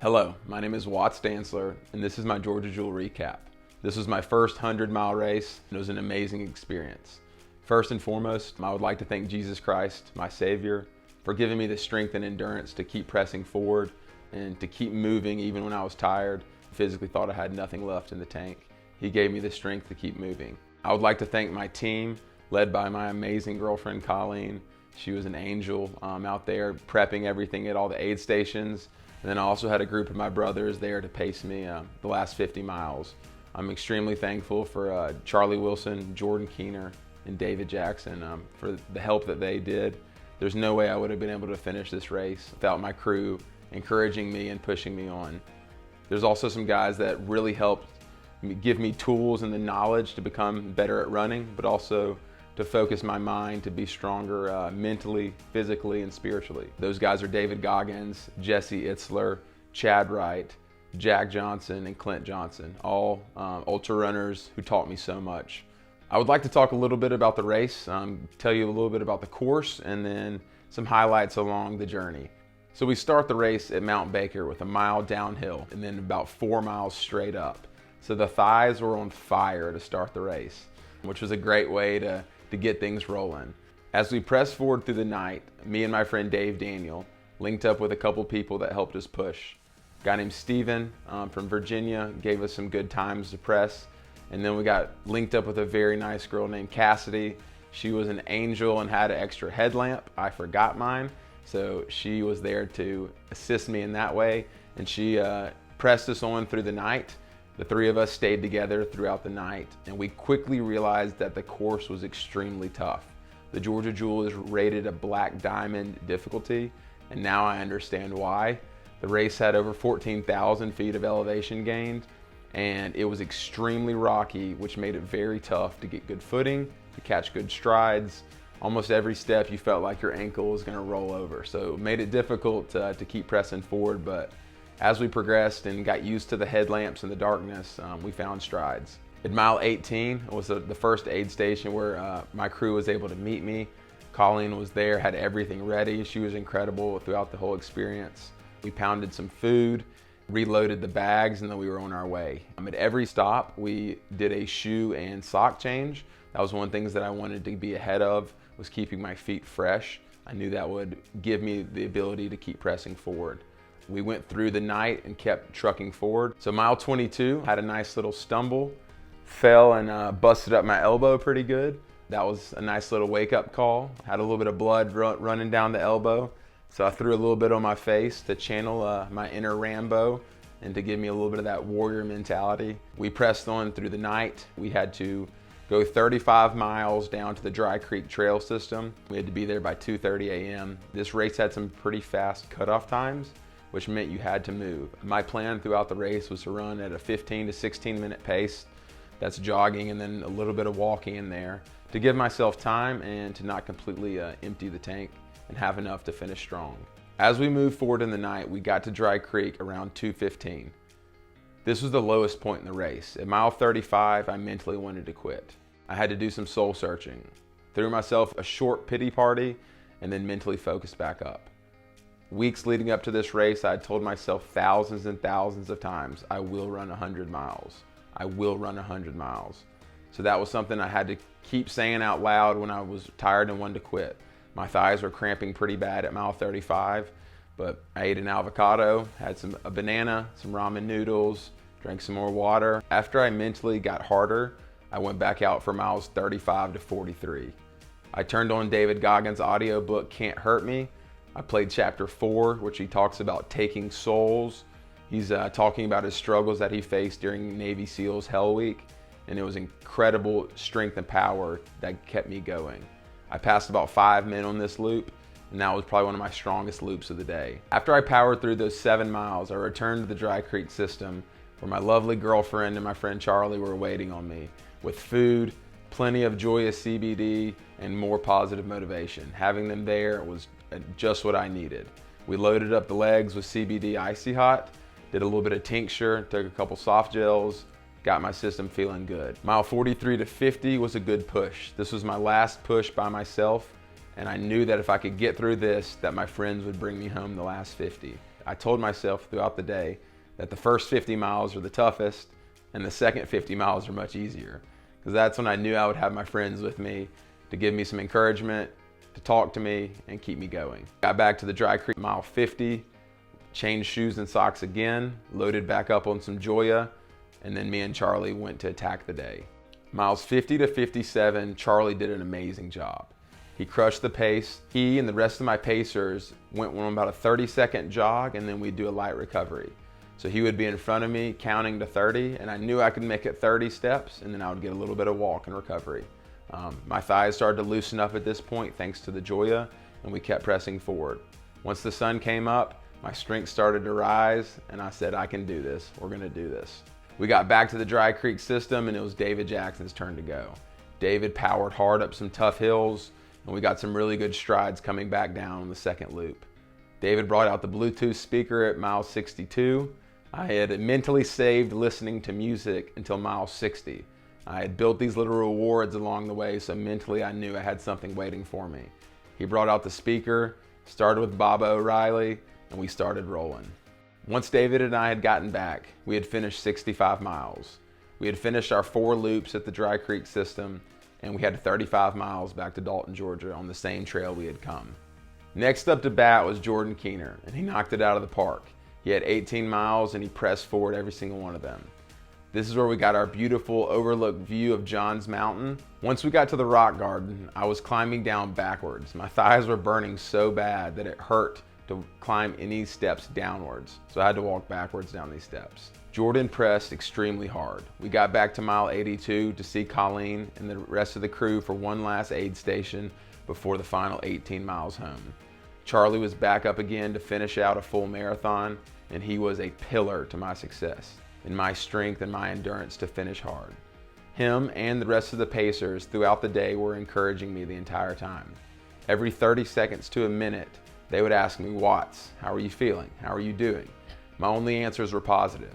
Hello, my name is Watts Dantzler, and this is my Georgia Jewel recap. This was my first 100-mile race, and it was an amazing experience. First and foremost, I would like to thank Jesus Christ, my Savior, for giving me the strength and endurance to keep pressing forward and to keep moving even when I was tired, physically thought I had nothing left in the tank. He gave me the strength to keep moving. I would like to thank my team, led by my amazing girlfriend, Colleen. She was an angel out there prepping everything at all the aid stations. And then I also had a group of my brothers there to pace me the last 50 miles. I'm extremely thankful for Charlie Wilson, Jordan Keener, and David Jackson for the help that they did. There's no way I would have been able to finish this race without my crew encouraging me and pushing me on. There's also some guys that really helped give me tools and the knowledge to become better at running, but also to focus my mind to be stronger mentally, physically, and spiritually. Those guys are David Goggins, Jesse Itzler, Chad Wright, Jack Johnson, and Clint Johnson, all ultra runners who taught me so much. I would like to talk a little bit about the race, tell you a little bit about the course, and then some highlights along the journey. So we start the race at Mount Baker with a mile downhill and then about 4 miles straight up. So the thighs were on fire to start the race, which was a great way to get things rolling. As we pressed forward through the night, me and my friend Dave Daniel linked up with a couple people that helped us push. A guy named Steven from Virginia gave us some good times to press. And then we got linked up with a very nice girl named Cassidy. She was an angel and had an extra headlamp. I forgot mine, so she was there to assist me in that way. And she pressed us on through the night. The three of us stayed together throughout the night, and we quickly realized that the course was extremely tough. The Georgia Jewel is rated a black diamond difficulty, and now I understand why. The race had over 14,000 feet of elevation gained, and it was extremely rocky, which made it very tough to get good footing, to catch good strides. Almost every step you felt like your ankle was gonna roll over, so it made it difficult to keep pressing forward, but as we progressed and got used to the headlamps and the darkness, we found strides. At mile 18 was the first aid station where my crew was able to meet me. Colleen was there, had everything ready. She was incredible throughout the whole experience. We pounded some food, reloaded the bags, and then we were on our way. At every stop, we did a shoe and sock change. That was one of the things that I wanted to be ahead of, was keeping my feet fresh. I knew that would give me the ability to keep pressing forward. We went through the night and kept trucking forward. So mile 22, had a nice little stumble, fell and busted up my elbow pretty good. That was a nice little wake-up call. Had a little bit of blood running down the elbow. So I threw a little bit on my face to channel my inner Rambo and to give me a little bit of that warrior mentality. We pressed on through the night. We had to go 35 miles down to the Dry Creek Trail system. We had to be there by 2:30 a.m. This race had some pretty fast cutoff times, which meant you had to move. My plan throughout the race was to run at a 15 to 16 minute pace. That's jogging and then a little bit of walking in there to give myself time and to not completely empty the tank and have enough to finish strong. As we moved forward in the night, we got to Dry Creek around 2:15. This was the lowest point in the race. At mile 35, I mentally wanted to quit. I had to do some soul searching. Threw myself a short pity party and then mentally focused back up. Weeks leading up to this race, I had told myself thousands and thousands of times, I will run 100 miles. I will run 100 miles. So that was something I had to keep saying out loud when I was tired and wanted to quit. My thighs were cramping pretty bad at mile 35, but I ate an avocado, had a banana, some ramen noodles, drank some more water. After I mentally got harder, I went back out for miles 35 to 43. I turned on David Goggins' audiobook, Can't Hurt Me. I played chapter 4, which he talks about taking souls. He's talking about his struggles that he faced during Navy SEALs Hell Week, and it was incredible strength and power that kept me going. I passed about 5 men on this loop, and that was probably one of my strongest loops of the day. After I powered through those 7 miles, I returned to the Dry Creek system where my lovely girlfriend and my friend Charlie were waiting on me with food, plenty of joyous CBD, and more positive motivation. Having them there was just what I needed. We loaded up the legs with CBD Icy Hot, did a little bit of tincture, took a couple soft gels, got my system feeling good. Mile 43 to 50 was a good push. This was my last push by myself, and I knew that if I could get through this, that my friends would bring me home the last 50. I told myself throughout the day that the first 50 miles are the toughest and the second 50 miles are much easier, because that's when I knew I would have my friends with me to give me some encouragement, to talk to me, and keep me going. Got back to the Dry Creek mile 50, changed shoes and socks again, loaded back up on some Joya, and then me and Charlie went to attack the day. Miles 50 to 57, Charlie did an amazing job. He crushed the pace. He and the rest of my pacers went on about a 30-second jog, and then we'd do a light recovery. So he would be in front of me counting to 30, and I knew I could make it 30 steps, and then I would get a little bit of walk and recovery. My thighs started to loosen up at this point thanks to the Joya, and we kept pressing forward. Once the sun came up, my strength started to rise, and I said, I can do this. We're gonna do this. We got back to the Dry Creek system, and it was David Jackson's turn to go. David powered hard up some tough hills, and we got some really good strides coming back down on the second loop. David brought out the Bluetooth speaker at mile 62. I had mentally saved listening to music until mile 60. I had built these little rewards along the way, so mentally I knew I had something waiting for me. He brought out the speaker, started with Baba O'Reilly, and we started rolling. Once David and I had gotten back, we had finished 65 miles. We had finished our 4 loops at the Dry Creek system, and we had 35 miles back to Dalton, Georgia on the same trail we had come. Next up to bat was Jordan Keener, and he knocked it out of the park. He had 18 miles and he pressed forward every single one of them. This is where we got our beautiful overlook view of Johns Mountain. Once we got to the rock garden, I was climbing down backwards. My thighs were burning so bad that it hurt to climb any steps downwards, so I had to walk backwards down these steps. Jordan pressed extremely hard. We got back to mile 82 to see Colleen and the rest of the crew for one last aid station before the final 18 miles home. Charlie was back up again to finish out a full marathon, and he was a pillar to my success, in my strength and my endurance to finish hard. Him and the rest of the pacers throughout the day were encouraging me the entire time. Every 30 seconds to a minute, they would ask me, Watts, how are you feeling? How are you doing? My only answers were positive.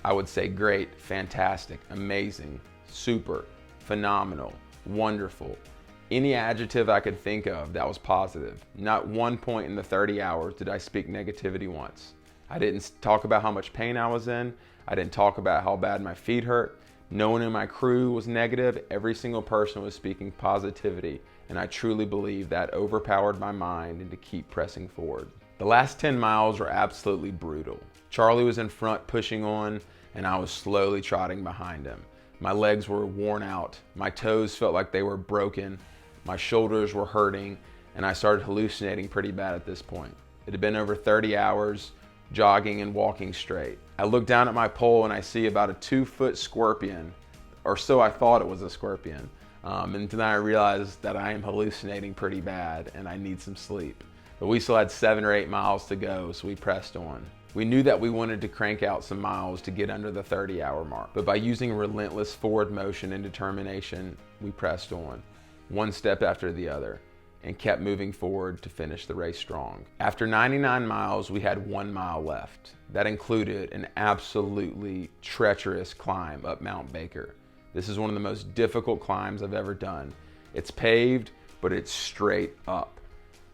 I would say great, fantastic, amazing, super, phenomenal, wonderful. Any adjective I could think of that was positive. Not one point in the 30 hours did I speak negativity once. I didn't talk about how much pain I was in. I didn't talk about how bad my feet hurt. No one in my crew was negative. Every single person was speaking positivity, and I truly believe that overpowered my mind and to keep pressing forward. The last 10 miles were absolutely brutal. Charlie was in front pushing on, and I was slowly trotting behind him. My legs were worn out. My toes felt like they were broken. My shoulders were hurting, and I started hallucinating pretty bad at this point. It had been over 30 hours jogging and walking straight. I look down at my pole and I see about a 2-foot scorpion, or so I thought it was a scorpion. And then I realized that I am hallucinating pretty bad and I need some sleep. But we still had 7 or 8 miles to go, so we pressed on. We knew that we wanted to crank out some miles to get under the 30-hour mark, but by using relentless forward motion and determination, we pressed on, one step after the other, and kept moving forward to finish the race strong. After 99 miles, we had 1 mile left. That included an absolutely treacherous climb up Mount Baker. This is one of the most difficult climbs I've ever done. It's paved, but it's straight up.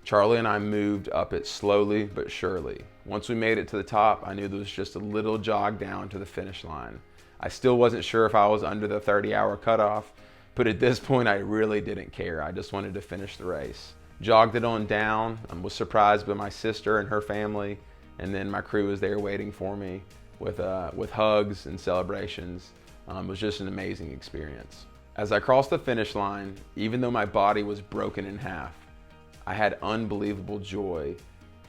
Charlie and I moved up it slowly but surely. Once we made it to the top, I knew there was just a little jog down to the finish line. I still wasn't sure if I was under the 30-hour cutoff, but at this point I really didn't care. I just wanted to finish the race. Jogged it on down. I was surprised by my sister and her family, and then my crew was there waiting for me with hugs and celebrations. It was just an amazing experience. As I crossed the finish line, even though my body was broken in half, I had unbelievable joy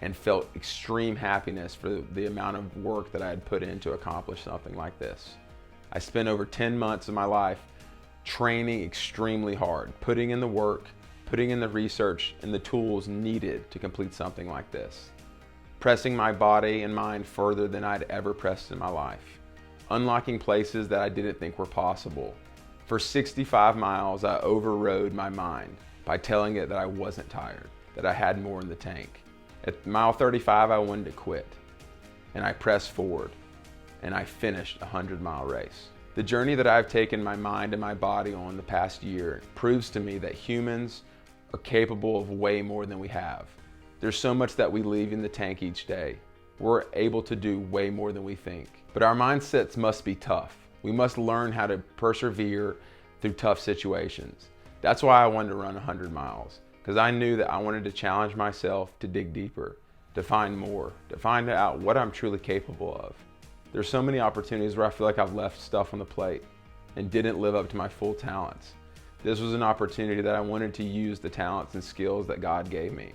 and felt extreme happiness for the amount of work that I had put in to accomplish something like this. I spent over 10 months of my life training extremely hard, putting in the work, putting in the research and the tools needed to complete something like this. Pressing my body and mind further than I'd ever pressed in my life. Unlocking places that I didn't think were possible. For 65 miles, I overrode my mind by telling it that I wasn't tired, that I had more in the tank. At mile 35, I wanted to quit, and I pressed forward, and I finished a 100-mile race. The journey that I've taken my mind and my body on the past year proves to me that humans are capable of way more than we have. There's so much that we leave in the tank each day. we're able to do way more than we think. But our mindsets must be tough. We must learn how to persevere through tough situations. That's why I wanted to run 100 miles, because I knew that I wanted to challenge myself to dig deeper, to find more, to find out what I'm truly capable of. There's so many opportunities where I feel like I've left stuff on the plate and didn't live up to my full talents. This was an opportunity that I wanted to use the talents and skills that God gave me.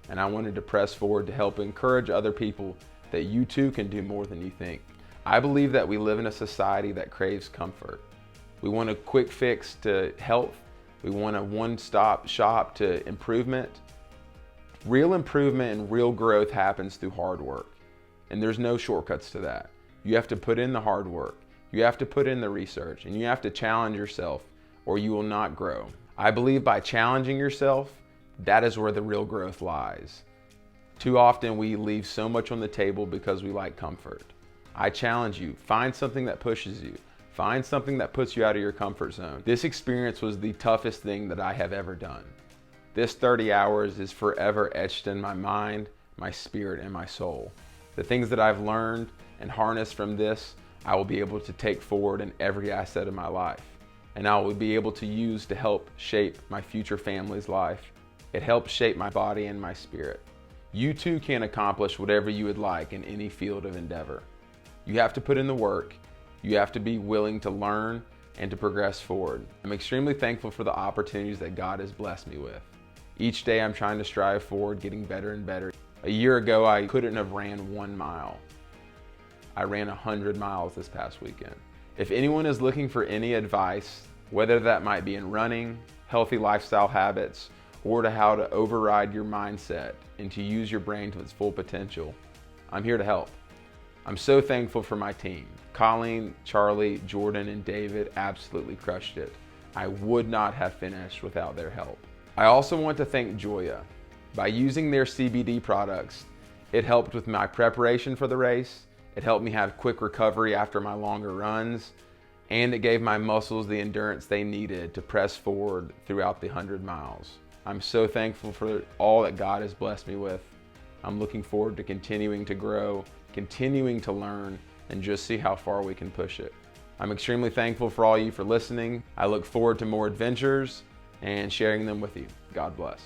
And I wanted to press forward to help encourage other people that you too can do more than you think. I believe that we live in a society that craves comfort. We want a quick fix to health. We want a one-stop shop to improvement. Real improvement and real growth happens through hard work. And there's no shortcuts to that. You have to put in the hard work. You have to put in the research, and you have to challenge yourself or you will not grow. I believe by challenging yourself, that is where the real growth lies. Too often we leave so much on the table because we like comfort. I challenge you, find something that pushes you. Find something that puts you out of your comfort zone. This experience was the toughest thing that I have ever done. This 30 hours is forever etched in my mind, my spirit, and my soul. The things that I've learned and harnessed from this, I will be able to take forward in every asset of my life. And I will be able to use to help shape my future family's life. It helps shape my body and my spirit. You too can accomplish whatever you would like in any field of endeavor. You have to put in the work. You have to be willing to learn and to progress forward. I'm extremely thankful for the opportunities that God has blessed me with. Each day I'm trying to strive forward, getting better and better. A year ago, I couldn't have ran 1 mile. I ran 100 miles this past weekend. If anyone is looking for any advice, whether that might be in running, healthy lifestyle habits, or to how to override your mindset and to use your brain to its full potential, I'm here to help. I'm so thankful for my team. Colleen, Charlie, Jordan, and David absolutely crushed it. I would not have finished without their help. I also want to thank Joya. By using their CBD products, it helped with my preparation for the race. It helped me have quick recovery after my longer runs, and it gave my muscles the endurance they needed to press forward throughout the 100 miles. I'm so thankful for all that God has blessed me with. I'm looking forward to continuing to grow, continuing to learn, and just see how far we can push it. I'm extremely thankful for all you for listening. I look forward to more adventures and sharing them with you. God bless.